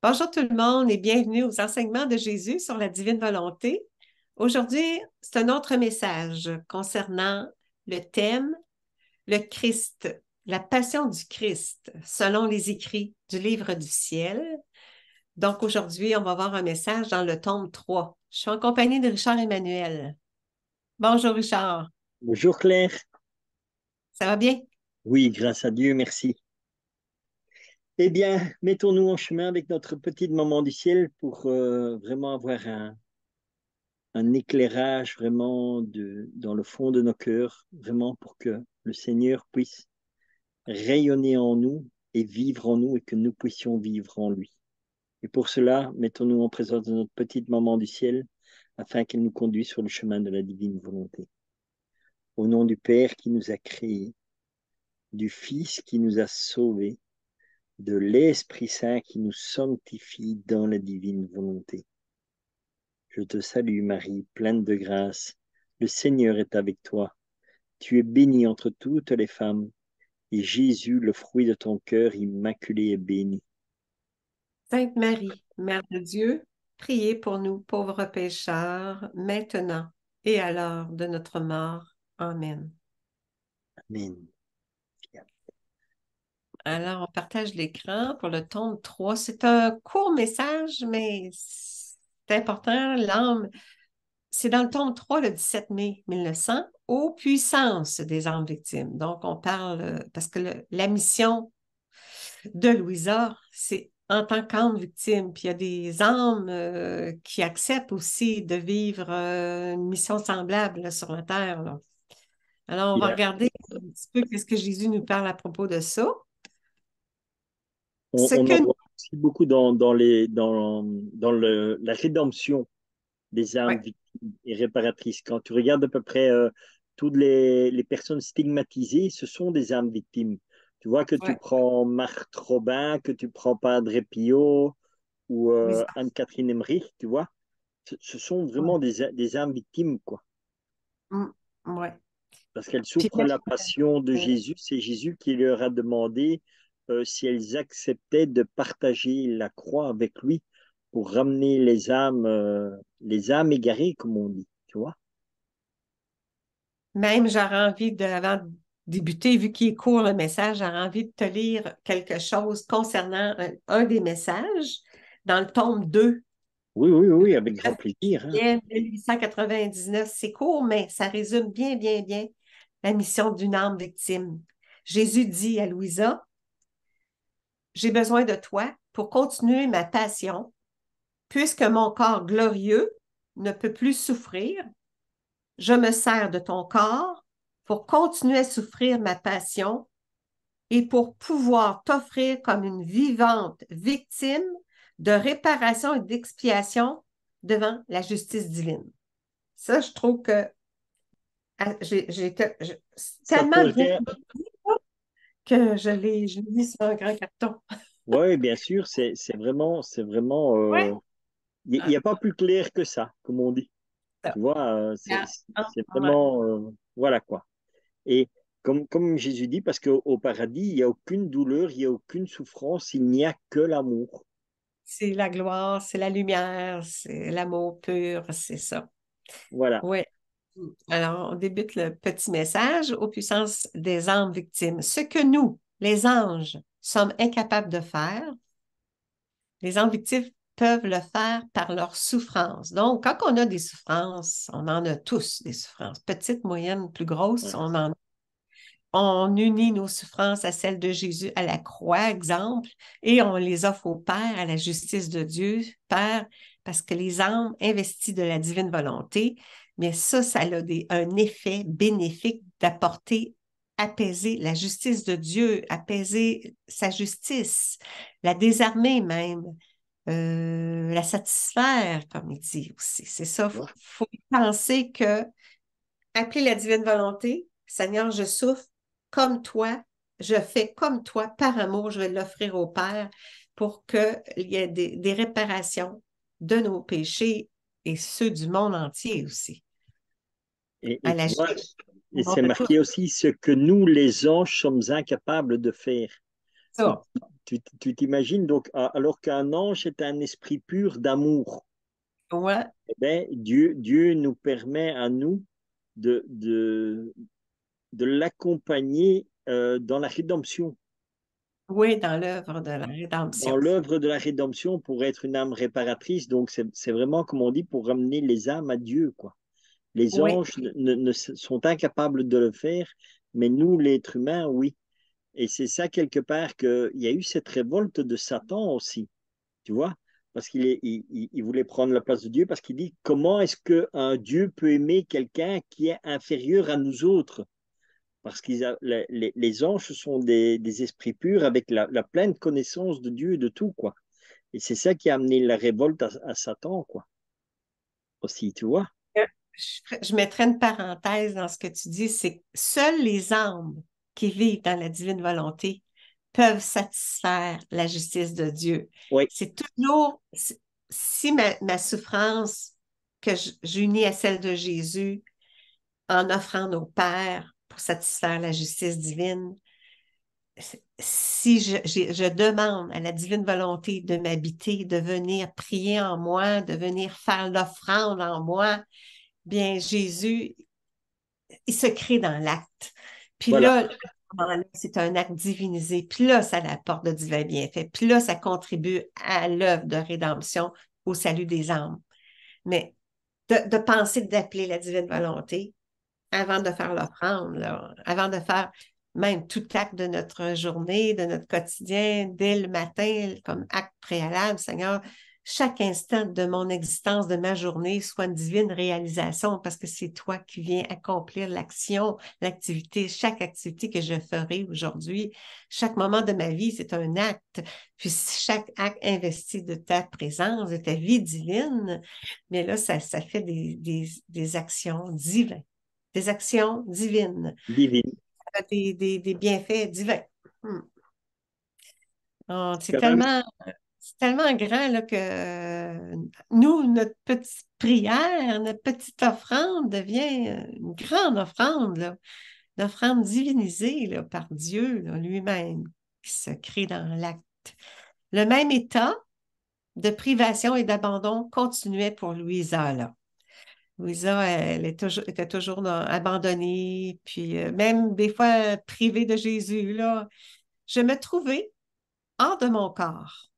Bonjour tout le monde et bienvenue aux enseignements de Jésus sur la divine volonté. Aujourd'hui, c'est un autre message concernant le thème, le Christ, la passion du Christ, selon les écrits du livre du ciel. Donc aujourd'hui, on va voir un message dans le tome 3. Je suis en compagnie de Richard Emmanuel. Bonjour Richard, Bonjour Claire. ça va bien? Oui, grâce à Dieu, merci. Eh bien, mettons-nous en chemin avec notre petite maman du ciel pour vraiment avoir un éclairage vraiment dans le fond de nos cœurs, vraiment pour que le Seigneur puisse rayonner en nous et vivre en nous et que nous puissions vivre en lui. Et pour cela, mettons-nous en présence de notre petite maman du ciel afin qu'elle nous conduise sur le chemin de la divine volonté. Au nom du Père qui nous a créés, du Fils qui nous a sauvés, de l'Esprit Saint qui nous sanctifie dans la divine volonté. Je te salue Marie, pleine de grâce. Le Seigneur est avec toi. Tu es bénie entre toutes les femmes, et Jésus, le fruit de ton cœur immaculé, est béni. Sainte Marie, Mère de Dieu, priez pour nous pauvres pécheurs, maintenant et à l'heure de notre mort. Amen. Amen. Alors, on partage l'écran pour le tome 3. C'est un court message, mais c'est important. L'âme, c'est dans le tome 3, le 17 mai 1900, aux puissances des âmes victimes. Donc, on parle, parce que la mission de Louisa, c'est en tant qu'âme victime. Puis il y a des âmes qui acceptent aussi de vivre une mission semblable là, sur la terre, là. Alors, on va Bien. regarder un petit peu qu'est-ce que Jésus nous parle à propos de ça. Ce On en que... voit aussi beaucoup dans la rédemption des âmes Ouais, victimes et réparatrices. Quand tu regardes à peu près toutes les personnes stigmatisées, ce sont des âmes victimes. Tu vois que tu ouais, prends Marthe Robin, que tu prends Padre Pio ou oui, Anne-Catherine Emmerich, tu vois, ce sont ouais, vraiment des âmes victimes, quoi. mm, ouais. Parce qu'elles Puis souffrent même, la passion de euh, Jésus. C'est Jésus qui leur a demandé si elles acceptaient de partager la croix avec lui pour ramener les âmes égarées, comme on dit, tu vois. même j'aurais envie de, avant de débuter, vu qu'il est court le message, j'aurais envie de te lire quelque chose concernant un des messages dans le tome 2. Oui, oui, Le oui, avec grand 9 plaisir, hein. juillet 1899. C'est court, mais ça résume bien, bien, bien la mission d'une âme victime. Jésus dit à Louisa, j'ai besoin de toi pour continuer ma passion, puisque mon corps glorieux ne peut plus souffrir. Je me sers de ton corps pour continuer à souffrir ma passion et pour pouvoir t'offrir comme une vivante victime de réparation et d'expiation devant la justice divine. Ça, je trouve que c'est Ça tellement te bien que je l'ai mis sur un grand carton. Oui, bien sûr, c'est vraiment, Oui. il n'y a pas plus clair que ça, comme on dit. Tu vois, c'est Ouais. vraiment, voilà quoi. Et comme Jésus dit, parce qu'au paradis, il n'y a aucune douleur, il n'y a aucune souffrance, il n'y a que l'amour. C'est la gloire, c'est la lumière, c'est l'amour pur, c'est ça. Voilà. Oui. Alors, on débute le petit message aux puissances des âmes victimes. Ce que nous, les anges, sommes incapables de faire, les âmes victimes peuvent le faire par leur souffrance. Donc, quand on a des souffrances, on en a tous des souffrances, petites, moyennes, plus grosses, Ouais. on unit nos souffrances à celles de Jésus à la croix, exemple, et on les offre au Père, à la justice de Dieu, Père, parce que les âmes investies de la divine volonté, mais ça a un effet bénéfique d'apporter, apaiser la justice de Dieu, apaiser sa justice, la désarmer même, la satisfaire, comme il dit aussi. C'est ça, Ouais. faut penser que appeler la divine volonté, Seigneur, je souffre comme toi, je fais comme toi, par amour, je vais l'offrir au Père pour qu'il y ait des réparations de nos péchés et ceux du monde entier aussi. À Et la tu vois, justice et c'est de tous. marqué aussi ce que nous, les anges, sommes incapables de faire. Ça. Tu t'imagines donc, alors qu'un ange est un esprit pur d'amour, Ouais. eh ben, Dieu nous permet à nous de, de l'accompagner dans la rédemption, Oui, dans l'œuvre de la dans rédemption. l'œuvre de la rédemption pour être une âme réparatrice. Donc, c'est vraiment, comme on dit, pour ramener les âmes à Dieu, quoi. Les Oui. anges sont incapables de le faire, mais nous, l'être humain, oui. Et c'est ça, quelque part, qu'il y a eu cette révolte de Satan aussi, tu vois, parce il voulait prendre la place de Dieu, parce qu'il dit, comment est-ce qu'un Dieu peut aimer quelqu'un qui est inférieur à nous autres? Parce que les anges sont des esprits purs avec la pleine connaissance de Dieu et de tout, quoi. Et c'est ça qui a amené la révolte à Satan, quoi, aussi, tu vois. Je mettrais une parenthèse dans ce que tu dis, c'est que seules les âmes qui vivent dans la divine volonté peuvent satisfaire la justice de Dieu. Oui, C'est toujours, si ma souffrance que j'unis à celle de Jésus en offrant au Père pour satisfaire la justice divine, si je demande à la divine volonté de m'habiter, de venir prier en moi, de venir faire l'offrande en moi, bien Jésus, il se crée dans l'acte. Puis voilà, là, c'est un acte divinisé. Puis là, ça apporte de divins bienfaits. Puis là, ça contribue à l'œuvre de rédemption, au salut des âmes. Mais de penser d'appeler la divine volonté avant de faire l'offrande, avant de faire même tout acte de notre journée, de notre quotidien, dès le matin, comme acte préalable, Seigneur, chaque instant de mon existence, de ma journée, soit une divine réalisation parce que c'est toi qui viens accomplir l'action, l'activité, chaque activité que je ferai aujourd'hui. Chaque moment de ma vie, c'est un acte. Puis chaque acte investi de ta présence, de ta vie divine, mais là, ça fait des actions divines, des actions divines, divine. des bienfaits divins. Hmm. Oh, Quand même, c'est tellement grand là, que nous, notre petite prière, notre petite offrande devient une grande offrande, là, une offrande divinisée là, par Dieu là, lui-même, qui se crée dans l'acte. Le même état de privation et d'abandon continuait pour Louisa, là. Louisa, elle était toujours abandonnée, puis même des fois privée de Jésus, là. Je me trouvais hors de mon corps.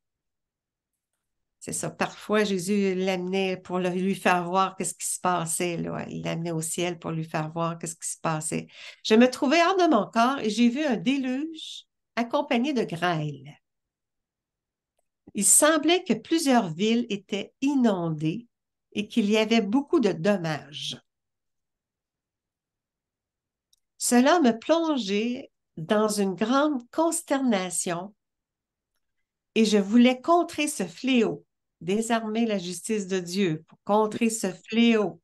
C'est ça. Parfois, Jésus l'amenait pour lui faire voir qu'est-ce qui se passait, là. Il l'amenait au ciel pour lui faire voir qu'est-ce qui se passait. Je me trouvais hors de mon corps et j'ai vu un déluge accompagné de grêle. Il semblait que plusieurs villes étaient inondées et qu'il y avait beaucoup de dommages. Cela me plongeait dans une grande consternation et je voulais contrer ce fléau, désarmer la justice de Dieu pour contrer ce fléau.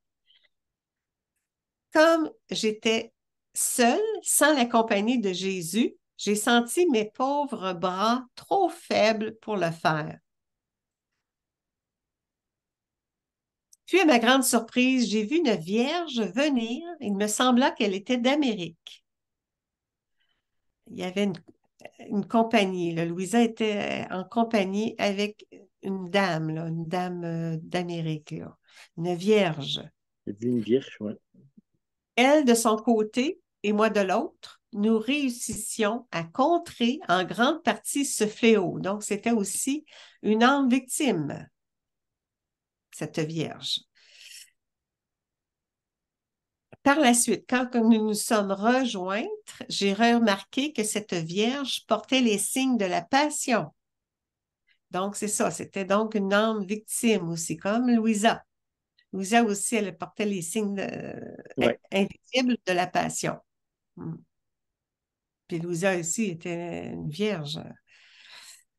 Comme j'étais seule, sans la compagnie de Jésus, j'ai senti mes pauvres bras trop faibles pour le faire. Puis, à ma grande surprise, j'ai vu une vierge venir. Il me sembla qu'elle était d'Amérique. Il y avait une compagnie. Là. Louisa était en compagnie avec une dame, là, une dame d'Amérique, là, une vierge. j'ai vu une vierge, ouais. Elle, de son côté, et moi de l'autre, nous réussissions à contrer en grande partie ce fléau. Donc, c'était aussi une âme victime, cette vierge. Par la suite, quand nous nous sommes rejointes, j'ai remarqué que cette vierge portait les signes de la passion. Donc, c'est ça, c'était donc une âme victime aussi, comme Louisa. Louisa aussi, elle portait les signes Ouais. invisibles de la passion. Hmm. Puis Louisa aussi était une vierge.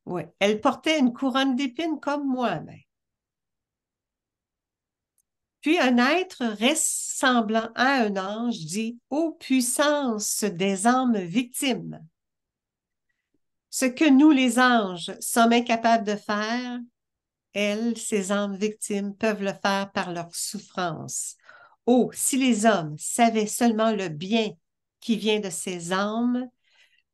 Oui. Elle portait une couronne d'épines comme moi. Ben. Puis un être ressemblant à un ange dit, ô puissance des âmes victimes, ce que nous, les anges, sommes incapables de faire, elles, ces âmes victimes, peuvent le faire par leur souffrance. Oh, si les hommes savaient seulement le bien qui vient de ces âmes,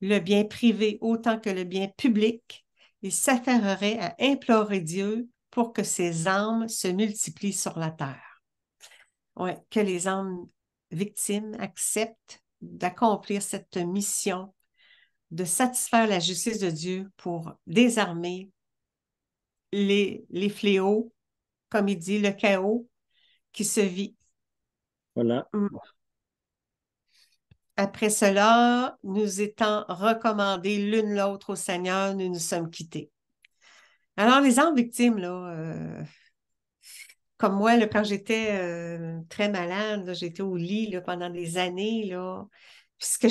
le bien privé autant que le bien public, il s'affaireraient à implorer Dieu pour que ses âmes se multiplient sur la terre. Ouais, que les âmes victimes acceptent d'accomplir cette mission, de satisfaire la justice de Dieu pour désarmer les fléaux, comme il dit, le chaos qui se vit. Voilà. Après cela, nous étant recommandés l'une l'autre au Seigneur, nous nous sommes quittés. Alors, les âmes victimes, là, comme moi, là, quand j'étais très malade, là, j'étais au lit là, pendant des années, là, puisque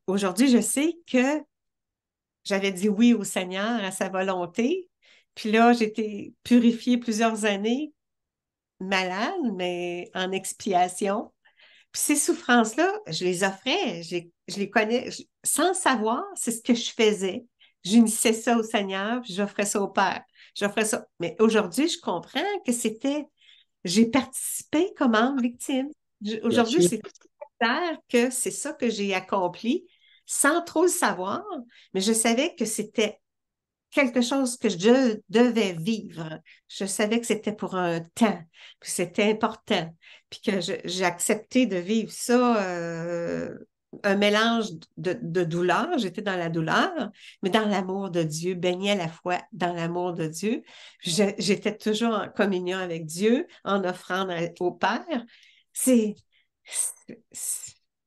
aujourd'hui, je sais que j'avais dit oui au Seigneur, à sa volonté. Puis là, j'ai été purifiée plusieurs années, malade, mais en expiation. Puis ces souffrances-là, je les offrais, je les connais, sans savoir, c'est ce que je faisais. J'unissais ça au Seigneur, puis j'offrais ça au Père. J'offrais ça. Mais aujourd'hui, je comprends que j'ai participé comme âme victime. Bien Aujourd'hui, sûr. c'est clair que c'est ça que j'ai accompli sans trop le savoir, mais je savais que c'était quelque chose que je devais vivre. Je savais que c'était pour un temps, que c'était important, puis que j'ai accepté de vivre ça, un mélange de douleur. J'étais dans la douleur, mais dans l'amour de Dieu, baignée à la fois dans l'amour de Dieu. J'étais toujours en communion avec Dieu, en offrant au Père. C'est,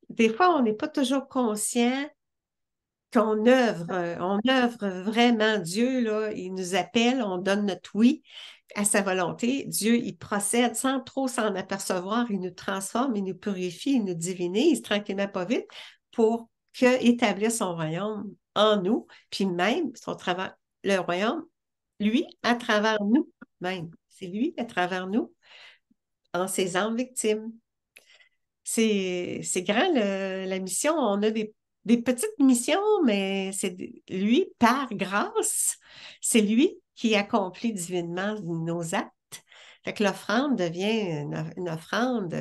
des fois, on n'est pas toujours conscient on œuvre vraiment. Dieu, là, il nous appelle, on donne notre oui à sa volonté. Dieu, il procède sans trop s'en apercevoir, il nous transforme, il nous purifie, il nous divinise tranquillement, pas vite, pour établir son royaume en nous, puis même le royaume, lui, à travers nous même. C'est lui à travers nous, en ses âmes victimes. C'est grand, la mission. On a des petites missions, mais c'est lui, par grâce, c'est lui qui accomplit divinement nos actes. Fait que l'offrande devient une offrande,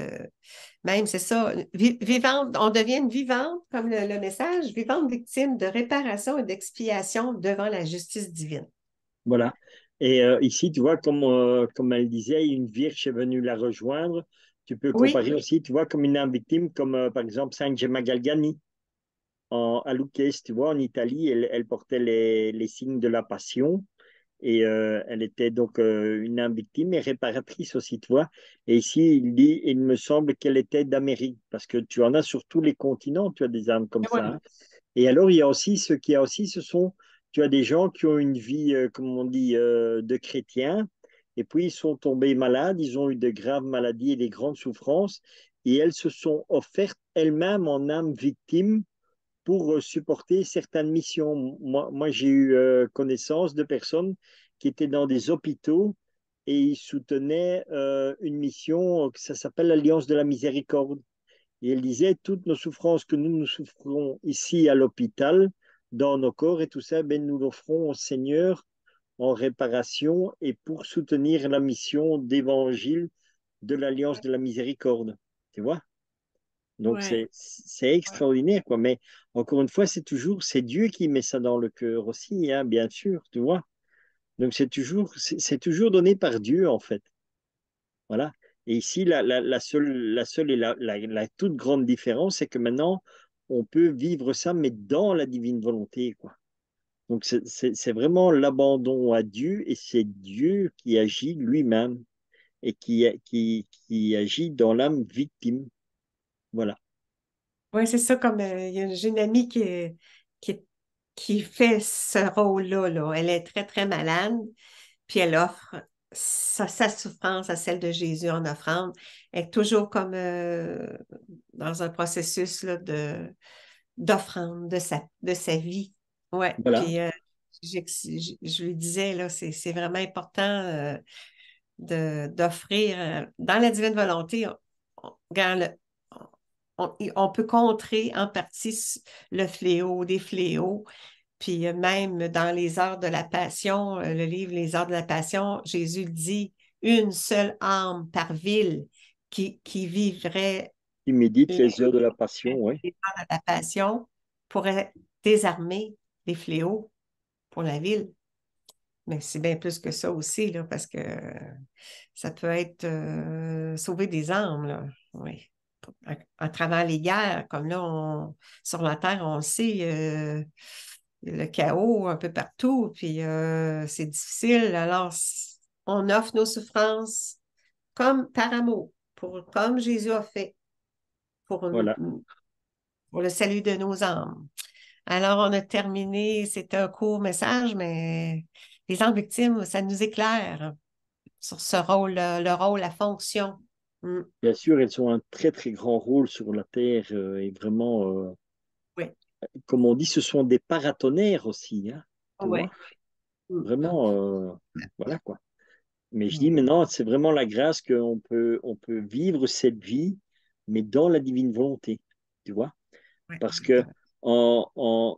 même c'est ça, vivante, on devient une vivante, comme le message, vivante victime de réparation et d'expiation devant la justice divine. Voilà. Et ici, tu vois, comme elle disait, une vierge est venue la rejoindre. Tu peux Oui, comparer aussi, tu vois, comme une âme victime, comme par exemple Sainte Gemma Galgani à Lucchese, tu vois, en Italie, elle portait les signes de la Passion et elle était donc une âme victime et réparatrice aussi, tu vois. Et ici, il dit, il me semble qu'elle était d'Amérique, parce que tu en as sur tous les continents, tu as des âmes comme ça, oui, hein. Et alors, il y a aussi ce qu'il y a aussi, tu as des gens qui ont une vie, comme on dit, de chrétiens, et puis ils sont tombés malades, ils ont eu de graves maladies et des grandes souffrances, et elles se sont offertes elles-mêmes en âme victime pour supporter certaines missions. Moi j'ai eu connaissance de personnes qui étaient dans des hôpitaux et ils soutenaient une mission que ça s'appelle l'Alliance de la Miséricorde. Et elle disait, toutes nos souffrances que nous souffrons ici à l'hôpital, dans nos corps et tout ça, ben, nous l'offrons au Seigneur en réparation et pour soutenir la mission d'évangile de l'Alliance de la Miséricorde. Tu vois? Donc oui. c'est extraordinaire, quoi. Mais encore une fois, c'est Dieu qui met ça dans le cœur aussi, hein, bien sûr, tu vois. Donc c'est toujours donné par Dieu, en fait. Voilà. Et ici, la seule et la toute grande différence, c'est que maintenant, on peut vivre ça, mais dans la divine volonté, quoi. Donc, c'est vraiment l'abandon à Dieu et c'est Dieu qui agit lui-même et qui agit dans l'âme victime. Voilà. Oui, c'est ça, comme j'ai une amie qui, qui fait ce rôle-là, là. Elle est très, très malade, puis elle offre sa souffrance à celle de Jésus en offrande. Elle est toujours comme dans un processus là, d'offrande de sa vie. Ouais, Voilà. puis je lui disais, là, c'est vraiment important d'offrir dans la divine volonté. Regarde, on peut contrer en partie le fléau des fléaux. Puis même dans les heures de la Passion, le livre Les heures de la Passion, Jésus dit une seule âme par ville qui vivrait Il médite les les heures de la passion, oui. heures de la Passion pourrait désarmer les fléaux pour la ville. Mais c'est bien plus que ça aussi, là, parce que ça peut être sauver des âmes, là. Oui. À travers les guerres, comme là, sur la Terre, on le sait, le chaos un peu partout, puis c'est difficile. Alors, on offre nos souffrances comme par amour, comme Jésus a fait pour, Voilà. pour le salut de nos âmes. Alors, on a terminé, c'est un court message, mais les âmes victimes, ça nous éclaire sur ce rôle, le rôle, la fonction. Mm. Bien sûr, elles ont un très, très grand rôle sur la Terre et vraiment, Oui, comme on dit, ce sont des paratonnerres aussi, hein, tu oui. vois? Mm. Vraiment, voilà quoi. Mais je dis Mm. maintenant, c'est vraiment la grâce on peut vivre cette vie, mais dans la divine volonté, tu vois? Ouais, Parce que exactement. en,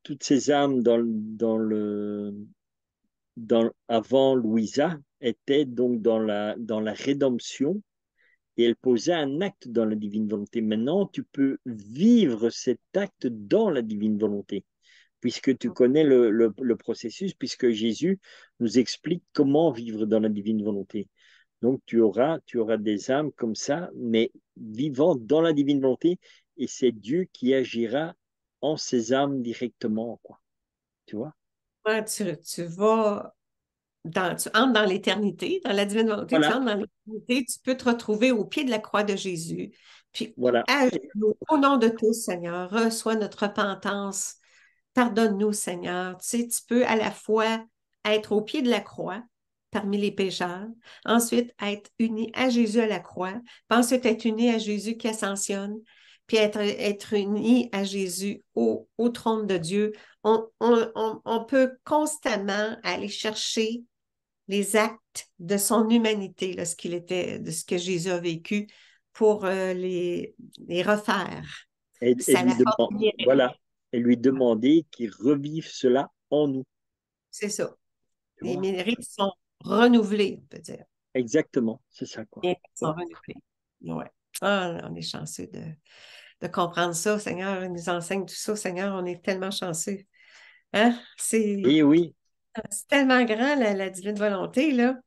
toutes ces âmes avant Louisa étaient donc dans la rédemption et elle posait un acte dans la divine volonté. Maintenant, tu peux vivre cet acte dans la divine volonté, puisque tu connais le processus, puisque Jésus nous explique comment vivre dans la divine volonté. Donc, tu auras des âmes comme ça, mais vivant dans la divine volonté, et c'est Dieu qui agira en ces âmes directement, quoi. Tu vois? Ouais, tu vas tu entres dans l'éternité, dans la divine volonté, tu Voilà, entres dans l'éternité, tu peux te retrouver au pied de la croix de Jésus. Puis, voilà. à genoux, au nom de tous, Seigneur, reçois notre repentance. Pardonne-nous, Seigneur. Tu sais, tu peux à la fois être au pied de la croix, parmi les pécheurs, ensuite être uni à Jésus à la croix, puis ensuite être uni à Jésus qui ascensionne, puis être uni à Jésus au trône de Dieu. On peut constamment aller chercher les actes de son humanité, là, ce qu'il était, de ce que Jésus a vécu, pour les refaire. Et Ça lui l'apporte demander, bien. voilà, et lui demander qu'il revive cela en nous. C'est ça. Tu Les vois? mérites sont renouvelés, on peut dire. Exactement, c'est ça, quoi. Les mérites Tu sont vois? renouvelés. Ouais. Ah, on est chanceux de comprendre ça, Seigneur. Il nous enseigne tout ça, Seigneur. On est tellement chanceux. Hein? Et oui, C'est tellement grand, la divine volonté, là.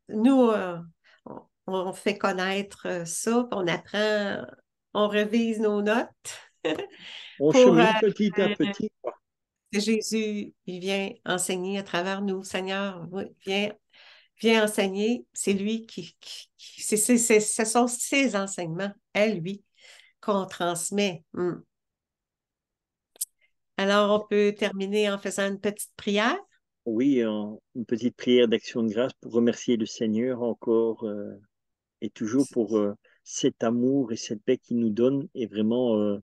Nous, on fait connaître ça, puis on apprend, on révise nos notes on pour chemine petit à petit, quoi. que Jésus, il vient enseigner à travers nous, Seigneur. Oui, viens enseigner. C'est lui ce sont ses enseignements à lui qu'on transmet. Alors, on peut terminer en faisant une petite prière. Oui, une petite prière d'action de grâce pour remercier le Seigneur encore et toujours pour cet amour et cette paix qu'il nous donne et vraiment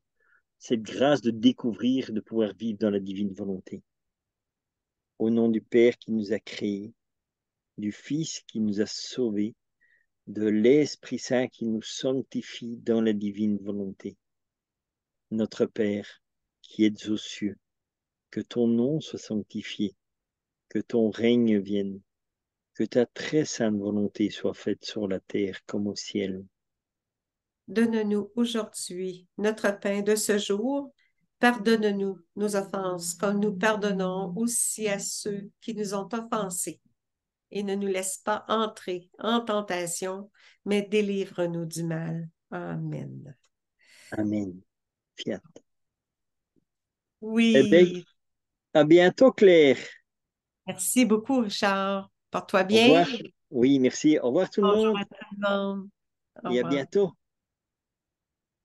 cette grâce de découvrir, de pouvoir vivre dans la divine volonté. Au nom du Père qui nous a créés, du Fils qui nous a sauvés, de l'Esprit Saint qui nous sanctifie dans la divine volonté. Notre Père qui es aux cieux, que ton nom soit sanctifié, que ton règne vienne, que ta très sainte volonté soit faite sur la terre comme au ciel. Donne-nous aujourd'hui notre pain de ce jour. Pardonne-nous nos offenses, comme nous pardonnons aussi à ceux qui nous ont offensés. Et ne nous laisse pas entrer en tentation, mais délivre-nous du mal. Amen. Amen. Fiat. Eh bien, Oui, à bientôt, Claire. merci beaucoup, Richard. Porte-toi Au bien. revoir. Oui, merci. Au revoir tout le Bonjour monde à tout le monde. Au et à revoir. bientôt.